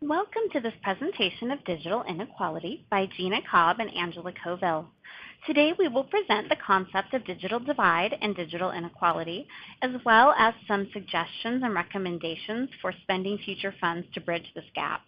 Welcome to this presentation of Digital Inequality by Gina Cobb and Angela Coville. Today we will present the concept of digital divide and digital inequality, as well as some suggestions and recommendations for spending future funds to bridge this gap.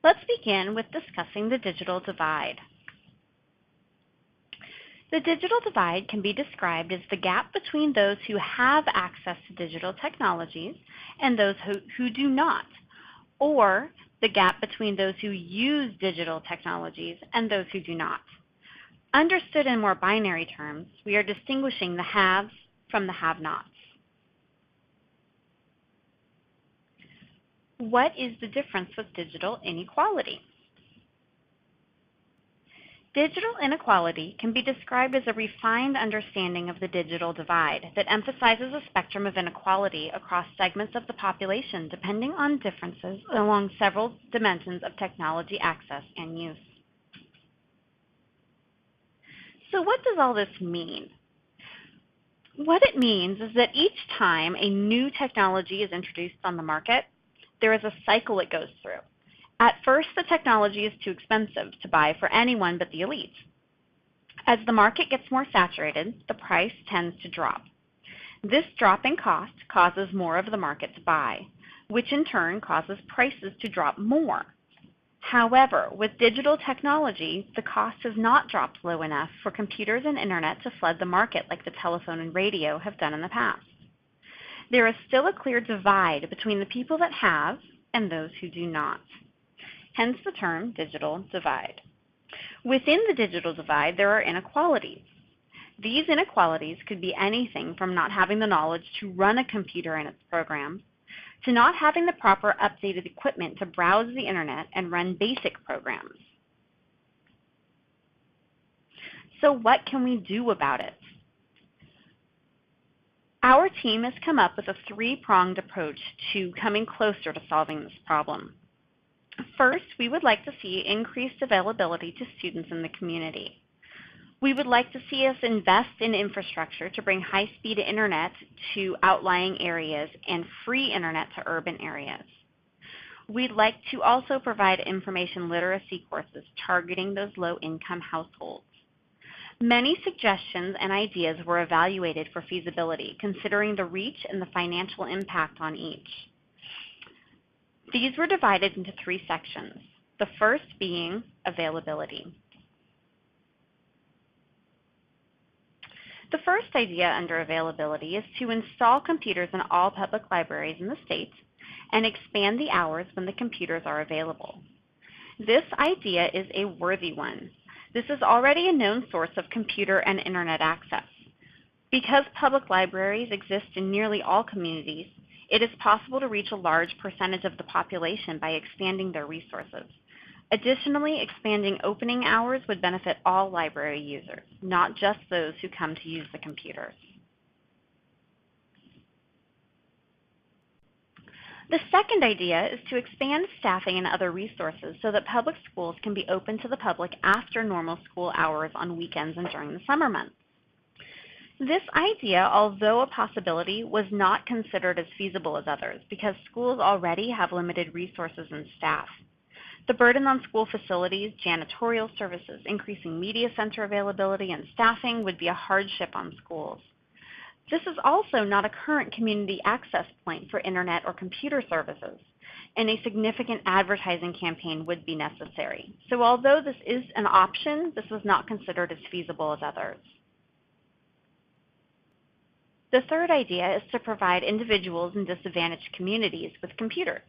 Let's begin with discussing the digital divide. The digital divide can be described as the gap between those who have access to digital technologies and those who do not, or the gap between those who use digital technologies and those who do not. Understood in more binary terms, we are distinguishing the haves from the have-nots. What is the difference with digital inequality? Digital inequality can be described as a refined understanding of the digital divide that emphasizes a spectrum of inequality across segments of the population depending on differences along several dimensions of technology access and use. So what does all this mean? What it means is that each time a new technology is introduced on the market, there is a cycle it goes through. At first, the technology is too expensive to buy for anyone but the elite. As the market gets more saturated, the price tends to drop. This drop in cost causes more of the market to buy, which in turn causes prices to drop more. However, with digital technology, the cost has not dropped low enough for computers and internet to flood the market like the telephone and radio have done in the past. There is still a clear divide between the people that have and those who do not. Hence the term digital divide. Within the digital divide, there are inequalities. These inequalities could be anything from not having the knowledge to run a computer and its programs, to not having the proper updated equipment to browse the internet and run basic programs. So what can we do about it? Our team has come up with a three-pronged approach to coming closer to solving this problem. First, we would like to see increased availability to students in the community. We would like to see us invest in infrastructure to bring high-speed internet to outlying areas and free internet to urban areas. We'd like to also provide information literacy courses targeting those low-income households. Many suggestions and ideas were evaluated for feasibility, considering the reach and the financial impact on each. These were divided into three sections, the first being availability. The first idea under availability is to install computers in all public libraries in the state and expand the hours when the computers are available. This idea is a worthy one. This is already a known source of computer and internet access. Because public libraries exist in nearly all communities, it is possible to reach a large percentage of the population by expanding their resources. Additionally, expanding opening hours would benefit all library users, not just those who come to use the computers. The second idea is to expand staffing and other resources so that public schools can be open to the public after normal school hours on weekends and during the summer months. This idea, although a possibility, was not considered as feasible as others because schools already have limited resources and staff. The burden on school facilities, janitorial services, increasing media center availability, and staffing would be a hardship on schools. This is also not a current community access point for internet or computer services, and a significant advertising campaign would be necessary. So although this is an option, this was not considered as feasible as others. The third idea is to provide individuals in disadvantaged communities with computers.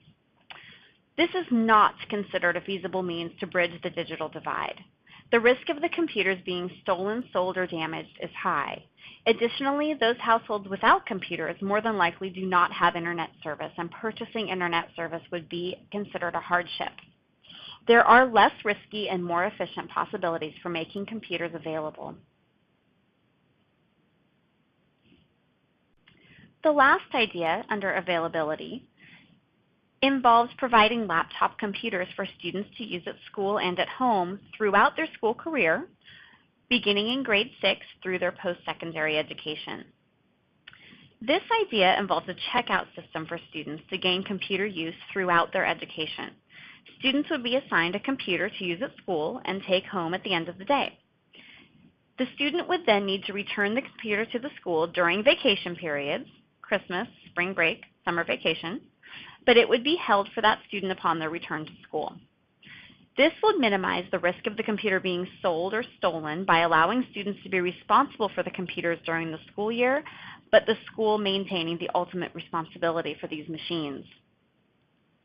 This is not considered a feasible means to bridge the digital divide. The risk of the computers being stolen, sold, or damaged is high. Additionally, those households without computers more than likely do not have internet service, and purchasing internet service would be considered a hardship. There are less risky and more efficient possibilities for making computers available. The last idea under availability involves providing laptop computers for students to use at school and at home throughout their school career, beginning in grade 6 through their post-secondary education. This idea involves a checkout system for students to gain computer use throughout their education. Students would be assigned a computer to use at school and take home at the end of the day. The student would then need to return the computer to the school during vacation periods, Christmas, spring break, summer vacation, but it would be held for that student upon their return to school. This would minimize the risk of the computer being sold or stolen by allowing students to be responsible for the computers during the school year, but the school maintaining the ultimate responsibility for these machines.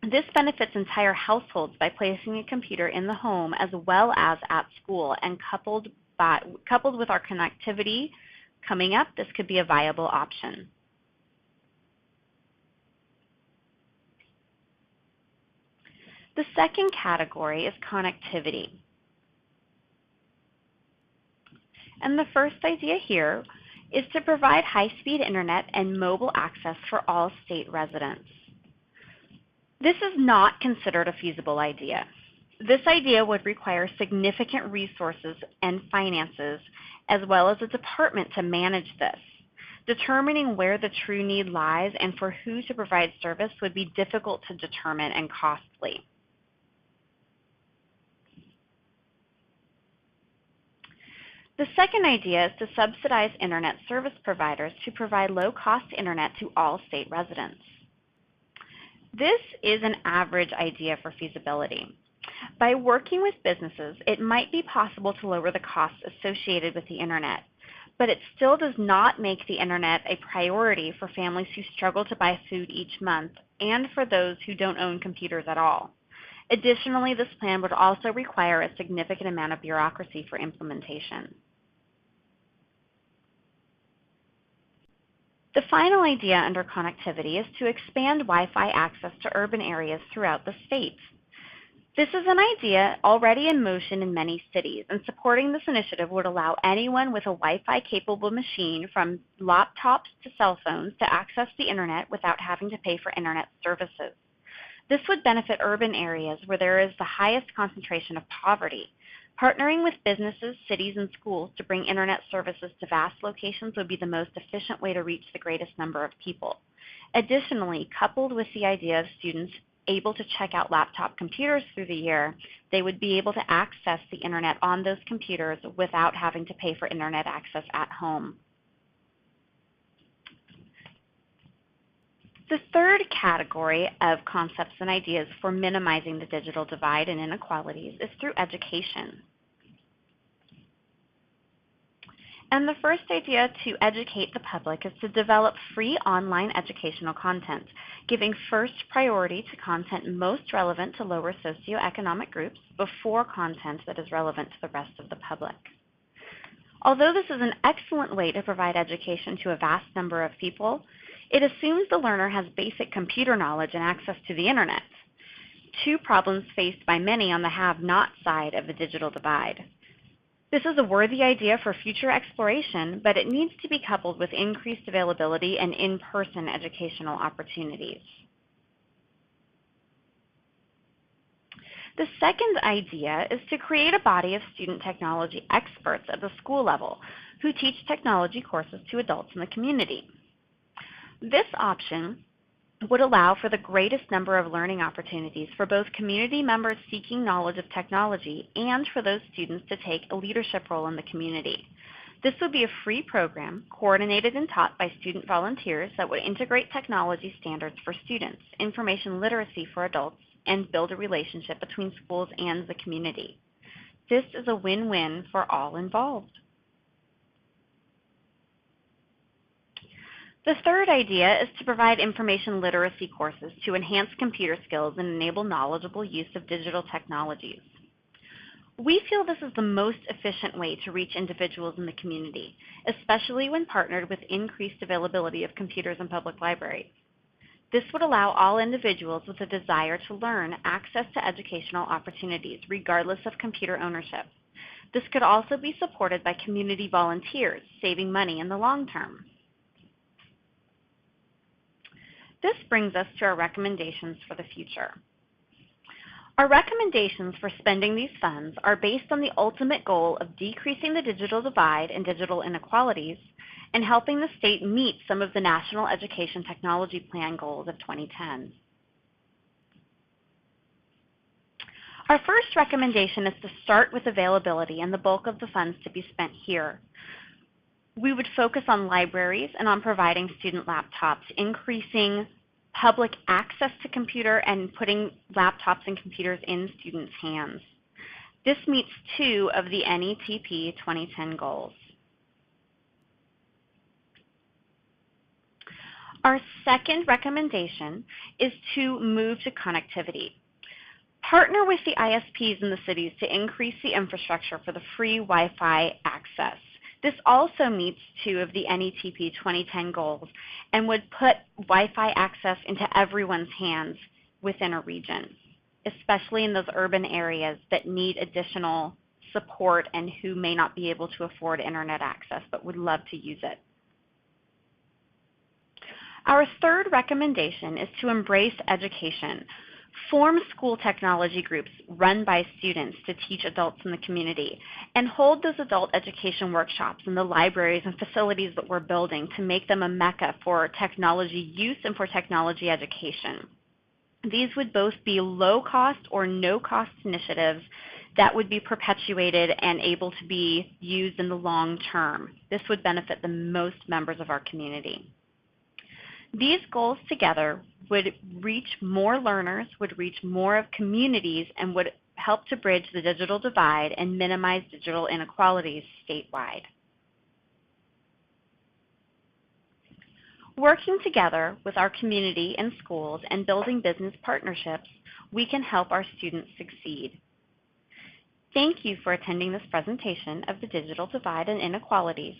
This benefits entire households by placing a computer in the home as well as at school, and coupled with our connectivity coming up, this could be a viable option. The second category is connectivity. And the first idea here is to provide high-speed internet and mobile access for all state residents. This is not considered a feasible idea. This idea would require significant resources and finances, as well as a department to manage this. Determining where the true need lies and for who to provide service would be difficult to determine and costly. The second idea is to subsidize internet service providers to provide low-cost internet to all state residents. This is an average idea for feasibility. By working with businesses, it might be possible to lower the costs associated with the internet, but it still does not make the internet a priority for families who struggle to buy food each month and for those who don't own computers at all. Additionally, this plan would also require a significant amount of bureaucracy for implementation. The final idea under connectivity is to expand Wi-Fi access to urban areas throughout the state. This is an idea already in motion in many cities, and supporting this initiative would allow anyone with a Wi-Fi capable machine, from laptops to cell phones, to access the internet without having to pay for internet services. This would benefit urban areas where there is the highest concentration of poverty. Partnering with businesses, cities, and schools to bring internet services to vast locations would be the most efficient way to reach the greatest number of people. Additionally, coupled with the idea of students able to check out laptop computers through the year, they would be able to access the internet on those computers without having to pay for internet access at home. The third category of concepts and ideas for minimizing the digital divide and inequalities is through education. And the first idea to educate the public is to develop free online educational content, giving first priority to content most relevant to lower socioeconomic groups before content that is relevant to the rest of the public. Although this is an excellent way to provide education to a vast number of people, it assumes the learner has basic computer knowledge and access to the internet, two problems faced by many on the have-not side of the digital divide. This is a worthy idea for future exploration, but it needs to be coupled with increased availability and in-person educational opportunities. The second idea is to create a body of student technology experts at the school level who teach technology courses to adults in the community. This option would allow for the greatest number of learning opportunities for both community members seeking knowledge of technology and for those students to take a leadership role in the community. This would be a free program coordinated and taught by student volunteers that would integrate technology standards for students, information literacy for adults, and build a relationship between schools and the community. This is a win-win for all involved. The third idea is to provide information literacy courses to enhance computer skills and enable knowledgeable use of digital technologies. We feel this is the most efficient way to reach individuals in the community, especially when partnered with increased availability of computers in public libraries. This would allow all individuals with a desire to learn access to educational opportunities, regardless of computer ownership. This could also be supported by community volunteers, saving money in the long term. This brings us to our recommendations for the future. Our recommendations for spending these funds are based on the ultimate goal of decreasing the digital divide and digital inequalities and helping the state meet some of the National Education Technology Plan goals of 2010. Our first recommendation is to start with availability and the bulk of the funds to be spent here. We would focus on libraries and on providing student laptops, increasing public access to computer and putting laptops and computers in students' hands. This meets 2 of the NETP 2010 goals. Our second recommendation is to move to connectivity. Partner with the ISPs in the cities to increase the infrastructure for the free Wi-Fi access. This also meets 2 of the NETP 2010 goals and would put Wi-Fi access into everyone's hands within a region, especially in those urban areas that need additional support and who may not be able to afford internet access but would love to use it. Our third recommendation is to embrace education. Form school technology groups run by students to teach adults in the community, and hold those adult education workshops in the libraries and facilities that we're building to make them a mecca for technology use and for technology education. These would both be low-cost or no-cost initiatives that would be perpetuated and able to be used in the long term. This would benefit the most members of our community. These goals together would reach more learners, would reach more of communities, and would help to bridge the digital divide and minimize digital inequalities statewide. Working together with our community and schools and building business partnerships, we can help our students succeed. Thank you for attending this presentation of the Digital Divide and Inequalities.